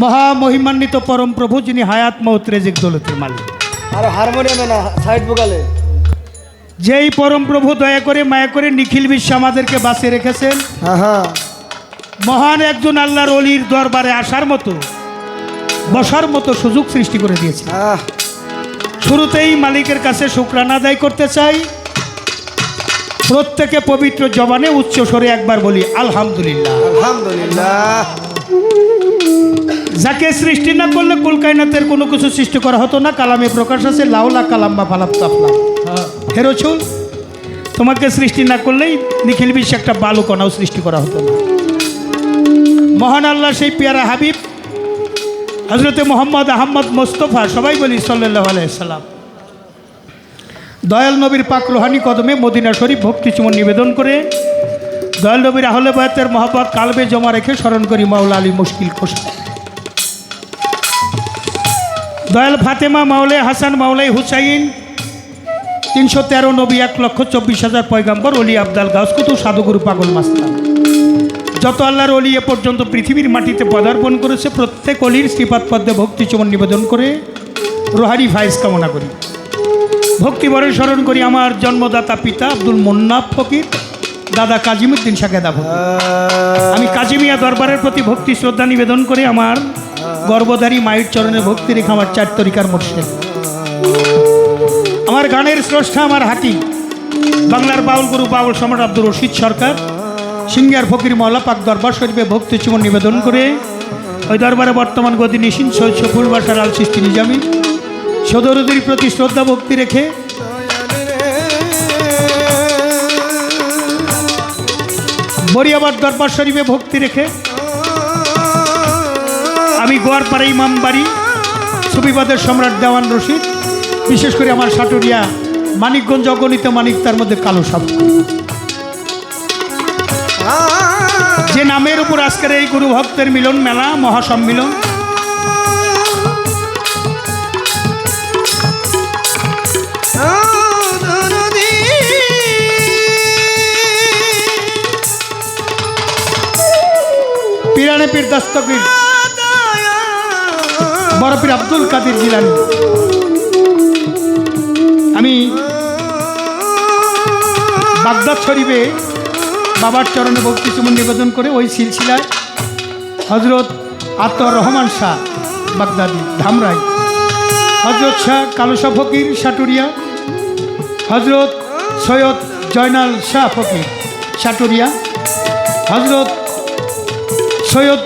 মহামহিমান্বিত পরম প্রভু যিনি হায়াত মৌত রেজিক দৌলতের মালিক। আর হারমোনিয়ামে না, সাইড ভোকালে। যেই পরম প্রভু দয়া করে মায়া করে নিখিল বিশ্ব আমাদেরকে বাঁচিয়ে রেখেছেন, মহান একজন আল্লাহর ওলির দরবারে আসার মতো বসার মতো সুযোগ সৃষ্টি করে দিয়েছে। শুরুতেই মালিকের কাছে শুকরানা আদায় করতে চাই। প্রত্যেকে পবিত্র জবানে উচ্চ স্বরে একবার বলি আলহামদুলিল্লাহ। আলহামদুলিল্লাহ। যাকে সৃষ্টি না করলে কুল কায়নাতের কোনো কিছু সৃষ্টি করা হতো না। কালামে প্রকাশ আছে লাউলা কালাম বা ফালাপ তাফলা। হে রাসূল, তোমাকে সৃষ্টি না করলেই নিখিল বিশ্বে একটা বালুকণাও সৃষ্টি করা হতো না। মহান আল্লাহ সেই পেয়ারা হাবিব হযরতে মুহাম্মদ আহমদ মোস্তফা, সবাই বলি সাল্লাল্লাহু আলাইহি সাল্লাম, দয়াল নবীর পাক রুহানি কদমে মদিনা শরীফ ভক্তি চুমন নিবেদন করে দয়াল নবীর আহলে বায়াতের মহব্বত কালবে জমা রেখে স্মরণ করি মাওলা আলী মুশকিল কোষা, দয়াল ফাতেমা মাওলাই হাসান মাওলাই হুসাইন, 313 নবী, 1,24,000 পয়গাম্বর, অলি আবদাল গাউস কুতুব, সাধুগুরু পাগল মাস্তান, যত আল্লাহর অলি এ পর্যন্ত পৃথিবীর মাটিতে পদার্পণ করেছে প্রত্যেক অলির শ্রীপাদ পদ্মে ভক্তি চুমন নিবেদন করে রোহানি ফায়েজ কামনা করি। ভক্তিবরে স্মরণ করি আমার জন্মদাতা পিতা আব্দুল মোন্নাফ ফকির, দাদা কাজিমউদ্দিন সাকেদা ফকির। আমি কাজিমিয়া দরবারের প্রতি ভক্তি শ্রদ্ধা নিবেদন করে আমার গর্ভধারী মায়ের চরণে ভক্তি রেখে আমার 4 তরিকার মুর্শিদ, আমার গানের স্রষ্টা, আমার হাকিম, বাংলার বাউল গুরু বাউল সম্রাট আব্দুর রশিদ সরকার, সিঙ্গার ফকির মওলা পাক দরবার শরীফে ভক্তি চুমন নিবেদন করে ওই দরবারে বর্তমান গদি নিশিন সৈয়দ শফিউল বাশার আল চিশতি নিজামী সদরুদের প্রতি শ্রদ্ধা ভক্তি রেখে বরিয়াবাদ দরবার শরীফে ভক্তি রেখে আমি গোয়ারপাড়া ইমামবাড়ি সুফিবাদের সম্রাট দেওয়ান রশিদ, বিশেষ করে আমার সাটুরিয়া মানিকগঞ্জ অগণিত মানিক, তার মধ্যে কালো সাপ, যে নামের উপর আজকের এই গুরু ভক্তের মিলন মেলা মহাসম্মিলন। পিরানে পীর দস্তগীর বড় পীর আব্দুল কাদের জিলানী, আমি বাগদাদ শরীফে বাবার চরণে ভক্তি চুমন নিবেদন করে ওই সিলসিলায় হজরত আতর রহমান শাহ বাগদাদি ধামরাই, হজরত শাহ কালুসা ফকির সাটুরিয়া, হজরত সৈয়দ জয়নাল শাহ ফকির সাটুরিয়া, হজরত সৈয়দ